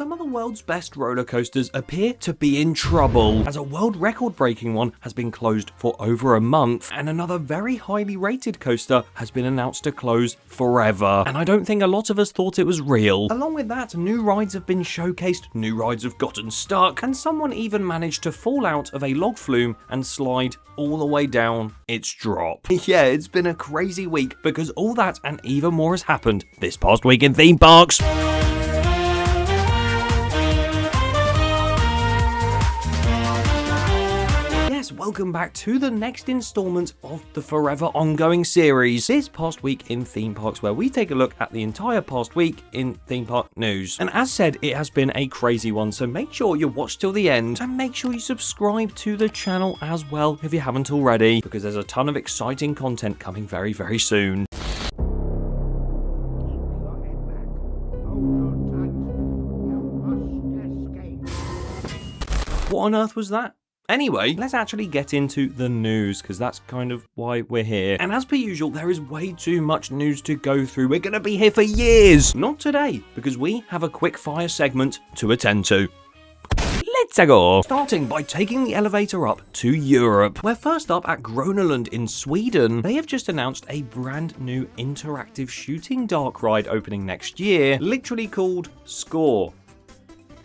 some of the world's best roller coasters appear to be in trouble, as a world record-breaking one has been closed for over a month, and another very highly rated coaster has been announced to close forever. And I don't think a lot of us thought it was real. Along with that, new rides have been showcased, new rides have gotten stuck, and someone even managed to fall out of a log flume and slide all the way down its drop. Yeah, it's been a crazy week because all that and even more has happened this past week in theme parks. Welcome back to the next installment of the forever ongoing series, this past week in theme parks, where we take a look at the entire past week in theme park news. And as said, it has been a crazy one, so make sure you watch till the end and make sure you subscribe to the channel as well if you haven't already, because there's a ton of exciting content coming very, very soon. What on earth was that? Anyway, let's actually get into the news, because that's kind of why we're here. And as per usual, there is way too much news to go through. We're going to be here for years. Not today, because we have a quick fire segment to attend to. Let's go! Starting by taking the elevator up to Europe. We're first up at Gronaland in Sweden. They have just announced a brand new interactive shooting dark ride opening next year, literally called Score.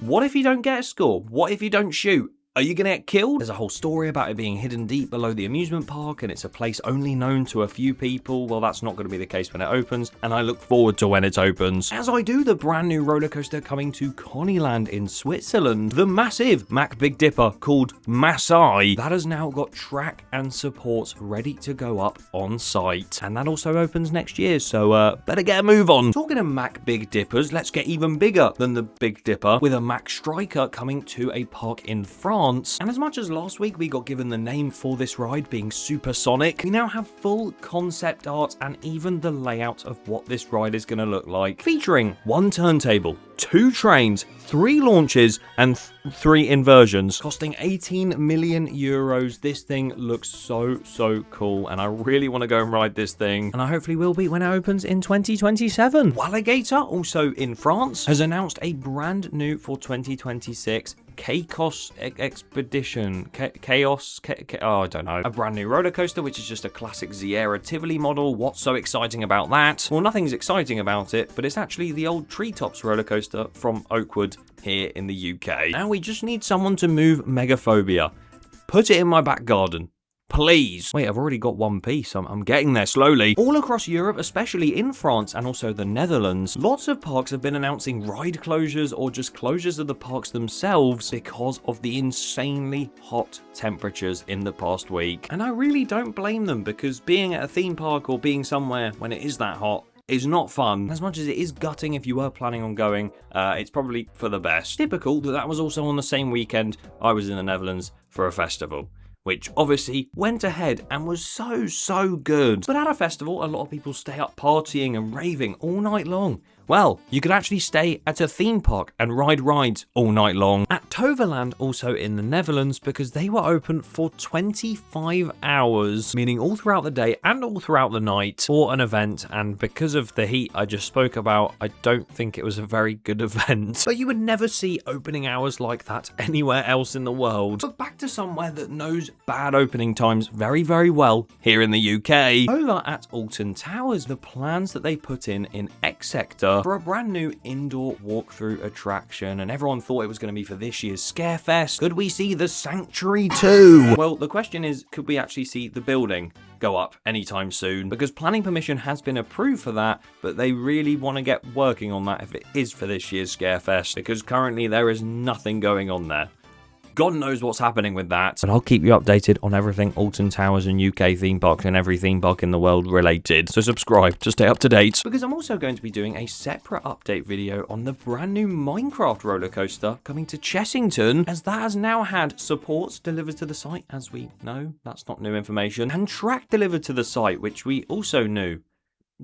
What if you don't get a score? What if you don't shoot? Are you gonna get killed? There's a whole story about it being hidden deep below the amusement park, and it's a place only known to a few people. Well, that's not going to be the case when it opens, and I look forward to when it opens. As I do the brand new roller coaster coming to Connyland in Switzerland, the massive Mack Big Dipper called Masai, that has now got track and support ready to go up on site, and that also opens next year, so better get a move on. Talking of Mack Big Dippers, let's get even bigger than the Big Dipper with a Mack Striker coming to a park in France. And as much as last week we got given the name for this ride being Supersonic, we now have full concept art and even the layout of what this ride is going to look like, featuring one turntable, 2 trains, 3 launches, and 3 inversions, costing 18 million euros. This thing looks so cool, and I really want to go and ride this thing, and I hopefully will be when it opens in 2027. Walygator, also in France, has announced a brand new for 2026 Chaos Expedition. Oh, I don't know. A brand new roller coaster, which is just a classic Sierra Tivoli model. What's so exciting about that? Well, nothing's exciting about it, but it's actually the old Treetops roller coaster from Oakwood here in the UK. Now we just need someone to move Megaphobia. Put it in my back garden. Please. Wait, I've already got one piece. I'm getting there slowly. All across Europe, especially in France and also the Netherlands, lots of parks have been announcing ride closures or just closures of the parks themselves because of the insanely hot temperatures in the past week. And I really don't blame them, because being at a theme park or being somewhere when it is that hot is not fun. As much as it is gutting if you were planning on going, it's probably for the best. Typical that was also on the same weekend I was in the Netherlands for a festival, which obviously went ahead and was so good. But at a festival, a lot of people stay up partying and raving all night long. Well, you could actually stay at a theme park and ride rides all night long. At Toverland, also in the Netherlands, because they were open for 25 hours, meaning all throughout the day and all throughout the night for an event. And because of the heat I just spoke about, I don't think it was a very good event. But you would never see opening hours like that anywhere else in the world. But back to somewhere that knows bad opening times very well here in the UK. Over at Alton Towers, the plans that they put in X Sector for a brand new indoor walkthrough attraction, and everyone thought it was going to be for this year's Scarefest. Could we see the Sanctuary too? Well, the question is, could we actually see the building go up anytime soon? Because planning permission has been approved for that, but they really want to get working on that if it is for this year's Scarefest, because currently there is nothing going on there. God knows what's happening with that. But I'll keep you updated on everything Alton Towers and UK theme parks and every theme park in the world related. So subscribe to stay up to date. Because I'm also going to be doing a separate update video on the brand new Minecraft roller coaster coming to Chessington, as that has now had supports delivered to the site, as we know. That's not new information. And track delivered to the site, which we also knew.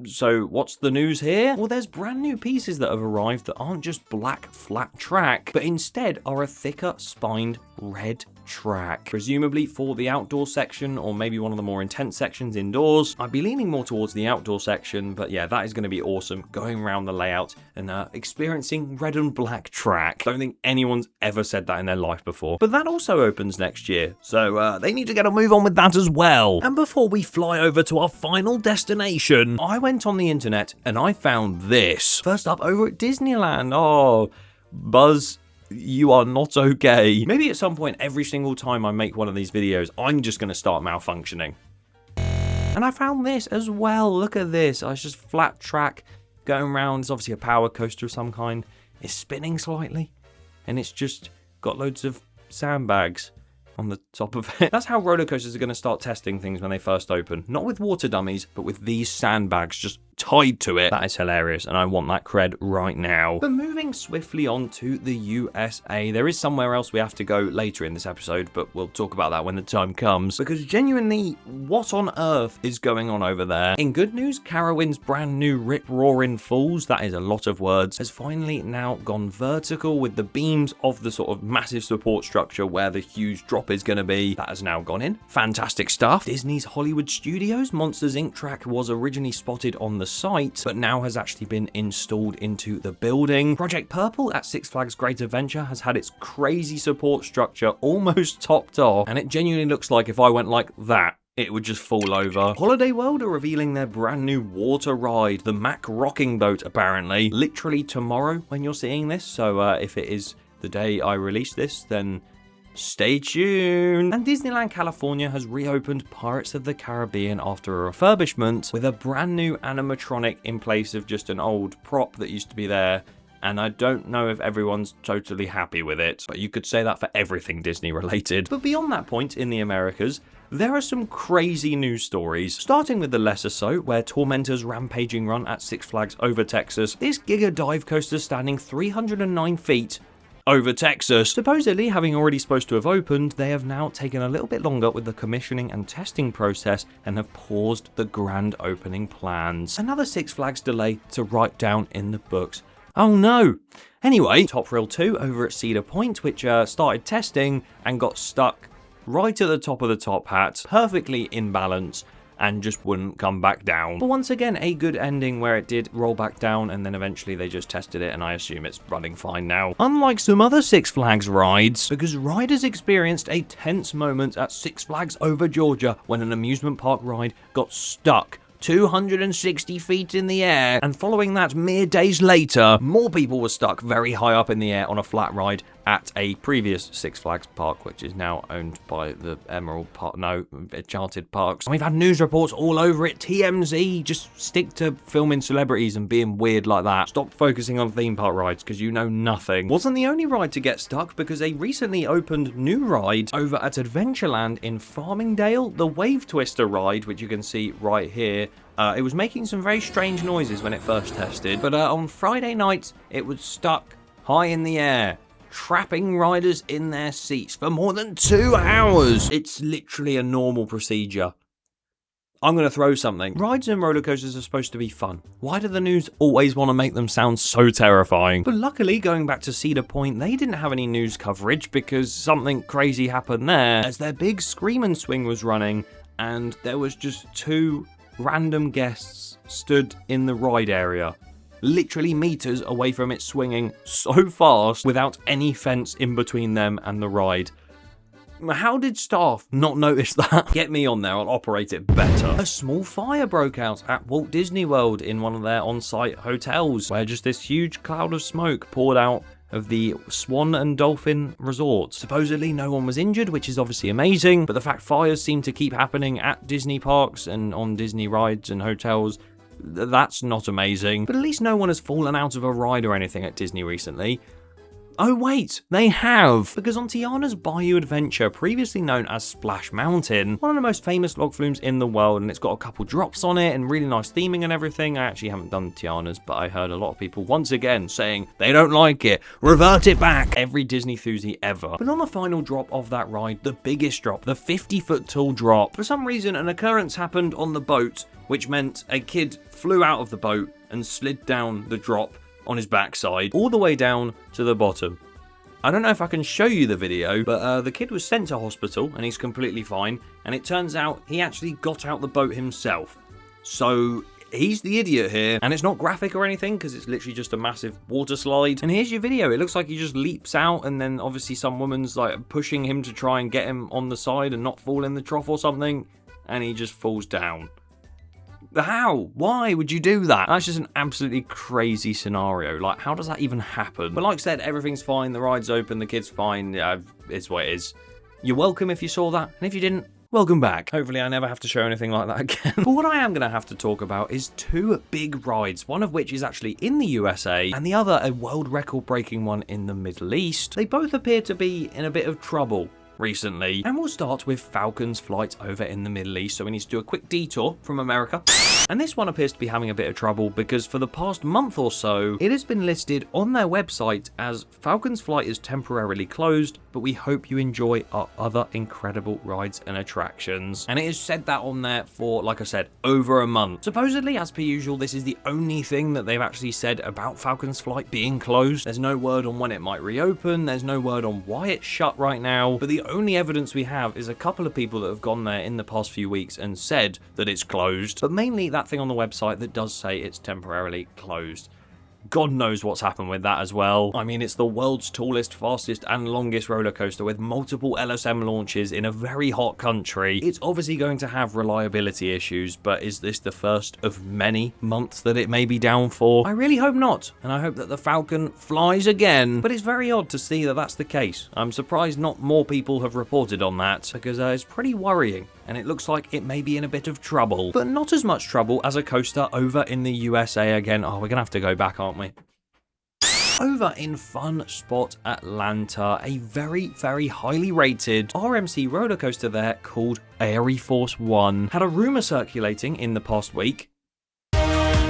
So what's the news here? Well, there's brand new pieces that have arrived that aren't just black flat track, but instead are a thicker spined red track, presumably for the outdoor section or maybe one of the more intense sections indoors. I'd be leaning more towards the outdoor section, but yeah, that is going to be awesome, going around the layout and experiencing red and black track. Don't think anyone's ever said that in their life before, but that also opens next year, so they need to get a move on with that as well. And before we fly over to our final destination, I went on the internet and I found this. First up, over at Disneyland. Oh, Buzz, you are not okay. Maybe at some point every single time I make one of these videos, I'm just going to start malfunctioning. And I found this as well. Look at this. It's just flat track going around. It's obviously a power coaster of some kind. It's spinning slightly, and it's just got loads of sandbags on the top of it. That's how roller coasters are going to start testing things when they first open. Not with water dummies, but with these sandbags just tied to it. That is hilarious, and I want that cred right now. But moving swiftly on to the USA, there is somewhere else we have to go later in this episode, but we'll talk about that when the time comes, because genuinely, what on earth is going on over there? In good news, Carowinds' brand new rip-roaring falls, that is a lot of words, has finally now gone vertical with the beams of the sort of massive support structure where the huge drop is going to be. That has now gone in. Fantastic stuff. Disney's Hollywood Studios Monsters Inc. track was originally spotted on the site, but now has actually been installed into the building. Project Purple at Six Flags Great Adventure has had its crazy support structure almost topped off, and it genuinely looks like if I went like that, it would just fall over. Holiday World are revealing their brand new water ride, the Mack Rocking Boat, apparently. Literally tomorrow when you're seeing this, so if it is the day I release this, then stay tuned. And Disneyland California has reopened Pirates of the Caribbean after a refurbishment with a brand new animatronic in place of just an old prop that used to be there. And I don't know if everyone's totally happy with it, but you could say that for everything Disney related. But beyond that point in the Americas, there are some crazy news stories, starting with the lesser so, where Tormenta's Rampaging run at Six Flags over Texas. This Giga dive coaster standing 309 feet over Texas. Supposedly, having already supposed to have opened, they have now taken a little bit longer with the commissioning and testing process and have paused the grand opening plans. Another Six Flags delay to write down in the books. Oh no! Anyway, Top Thrill 2 over at Cedar Point, which started testing and got stuck right at the top of the top hat, perfectly in balance, and just wouldn't come back down. But once again, a good ending where it did roll back down and then eventually they just tested it, and I assume it's running fine now. Unlike some other Six Flags rides, because riders experienced a tense moment at Six Flags over Georgia when an amusement park ride got stuck 260 feet in the air, and following that mere days later, more people were stuck very high up in the air on a flat ride at a previous Six Flags park, which is now owned by the Emerald Park, no, Enchanted Parks. And we've had news reports all over it. TMZ, just stick to filming celebrities and being weird like that. Stop focusing on theme park rides, because you know nothing. Wasn't the only ride to get stuck, because a recently opened new ride over at Adventureland in Farmingdale, the Wave Twister ride, which you can see right here. It was making some very strange noises when it first tested, but on Friday night, it was stuck high in the air, trapping riders in their seats for more than 2 hours. It's literally a normal procedure. I'm going to throw something. Rides and roller coasters are supposed to be fun. Why do the news always want to make them sound so terrifying? But luckily, going back to Cedar Point, they didn't have any news coverage because something crazy happened there as their big Scream and Swing was running, and there was just 2 random guests stood in the ride area, literally meters away from it, swinging so fast without any fence in between them and the ride. How did staff not notice that? Get me on there, I'll operate it better. A small fire broke out at Walt Disney World in one of their on-site hotels, where just this huge cloud of smoke poured out of the Swan and Dolphin Resort. Supposedly no one was injured, which is obviously amazing, but the fact fires seem to keep happening at Disney parks and on Disney rides and hotels, that's not amazing. But at least no one has fallen out of a ride or anything at Disney recently. Oh wait, they have! Because on Tiana's Bayou Adventure, previously known as Splash Mountain, one of the most famous log flumes in the world, and it's got a couple drops on it and really nice theming and everything. I actually haven't done Tiana's, but I heard a lot of people once again saying they don't like it. Revert it back! Every Disney enthusiast ever. But on the final drop of that ride, the biggest drop, the 50-foot tall drop, for some reason an occurrence happened on the boat, which meant a kid flew out of the boat and slid down the drop on his backside all the way down to the bottom. I don't know if I can show you the video, but the kid was sent to hospital and he's completely fine. And it turns out he actually got out the boat himself. So he's the idiot here, and it's not graphic or anything because it's literally just a massive water slide. And here's your video. It looks like he just leaps out, and then obviously some woman's like pushing him to try and get him on the side and not fall in the trough or something, and he just falls down. How? Why would you do that? That's just an absolutely crazy scenario. Like, how does that even happen? But like I said, everything's fine. The ride's open. The kid's fine. It's what it is. You're welcome if you saw that, and if you didn't, welcome back. Hopefully I never have to show anything like that again. But what I am going to have to talk about is two big rides, one of which is actually in the USA, and the other a world record breaking one in the Middle East. They both appear to be in a bit of trouble recently, and we'll start with Falcons Flight over in the Middle East, so we need to do a quick detour from America. And this one appears to be having a bit of trouble because for the past month or so, it has been listed on their website as Falcons Flight is temporarily closed, but we hope you enjoy our other incredible rides and attractions. And it has said that on there for, like I said, over a month. Supposedly, as per usual, this is the only thing that they've actually said about Falcons Flight being closed. There's no word on when it might reopen. There's no word on why it's shut right now. But the only evidence we have is a couple of people that have gone there in the past few weeks and said that it's closed, but mainly that thing on the website that does say it's temporarily closed. God knows what's happened with that as well. I mean, it's the world's tallest, fastest, and longest roller coaster with multiple LSM launches in a very hot country. It's obviously going to have reliability issues, but is this the first of many months that it may be down for? I really hope not, and I hope that the Falcon flies again, but it's very odd to see that that's the case. I'm surprised not more people have reported on that, because it's pretty worrying, and it looks like it may be in a bit of trouble, but not as much trouble as a coaster over in the USA again. Oh, we're gonna have to go back, aren't we? Over in Fun Spot Atlanta, a very, very highly rated RMC roller coaster there called Aireforce One had a rumor circulating in the past week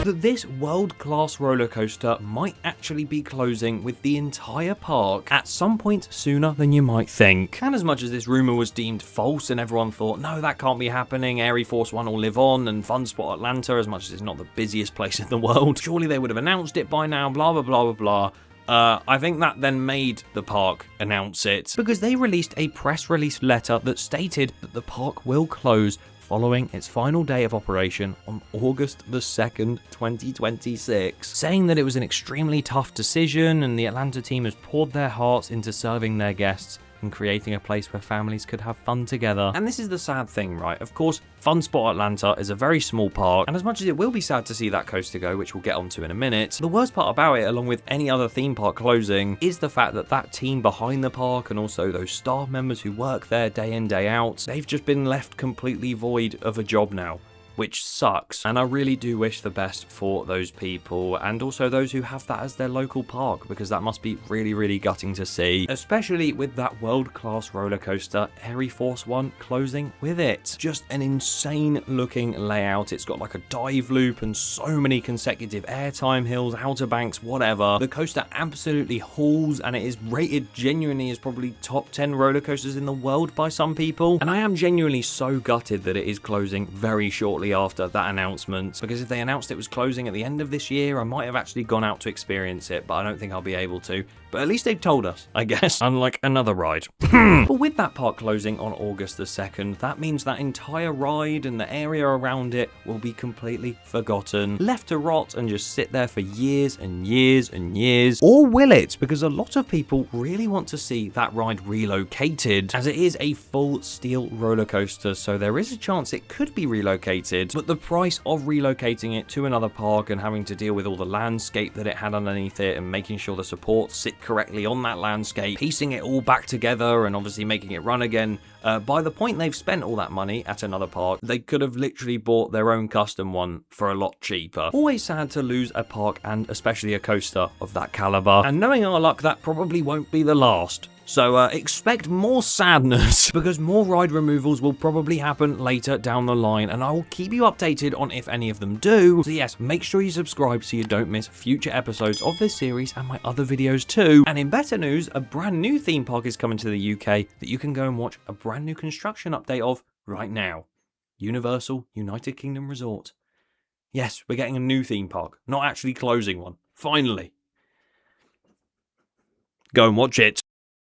that this world-class roller coaster might actually be closing with the entire park at some point sooner than you might think. And as much as this rumor was deemed false and everyone thought, no, that can't be happening, Aireforce One will live on, and Fun Spot Atlanta, as much as it's not the busiest place in the world, surely they would have announced it by now, blah, blah, blah, blah, blah. I think that then made the park announce it, because they released a press release letter that stated that the park will close following its final day of operation on August the 2nd, 2026, saying that it was an extremely tough decision and the Atlanta team has poured their hearts into serving their guests and creating a place where families could have fun together. And this is the sad thing, right? Of course, Fun Spot Atlanta is a very small park, and as much as it will be sad to see that coaster go, which we'll get onto in a minute, the worst part about it, along with any other theme park closing, is the fact that that team behind the park and also those staff members who work there day in, day out, they've just been left completely void of a job now, which sucks. And I really do wish the best for those people and also those who have that as their local park, because that must be really, really gutting to see, especially with that world-class roller coaster Aireforce One closing with it. Just an insane looking layout. It's got like a dive loop and so many consecutive airtime hills, outer banks, whatever. The coaster absolutely hauls, and it is rated genuinely as probably top 10 roller coasters in the world by some people. And I am genuinely so gutted that it is closing very shortly after that announcement, because if they announced it was closing at the end of this year, I might have actually gone out to experience it, but I don't think I'll be able to. But at least they've told us, I guess, unlike another ride. But with that park closing on August the 2nd, that means that entire ride and the area around it will be completely forgotten, left to rot and just sit there for years and years and years. Or will it? Because a lot of people really want to see that ride relocated, as it is a full steel roller coaster, so there is a chance it could be relocated, but the price of relocating it to another park and having to deal with all the landscape that it had underneath it and making sure the supports sit correctly on that landscape, piecing it all back together and obviously making it run again, by the point they've spent all that money at another park, they could have literally bought their own custom one for a lot cheaper. Always sad to lose a park, and especially a coaster of that caliber, and knowing our luck, that probably won't be the last. So expect more sadness, because more ride removals will probably happen later down the line, and I will keep you updated on if any of them do. So yes, make sure you subscribe so you don't miss future episodes of this series and my other videos too. And in better news, a brand new theme park is coming to the UK that you can go and watch a brand new construction update of right now. Universal United Kingdom Resort. Yes, we're getting a new theme park, not actually closing one. Finally. Go and watch it.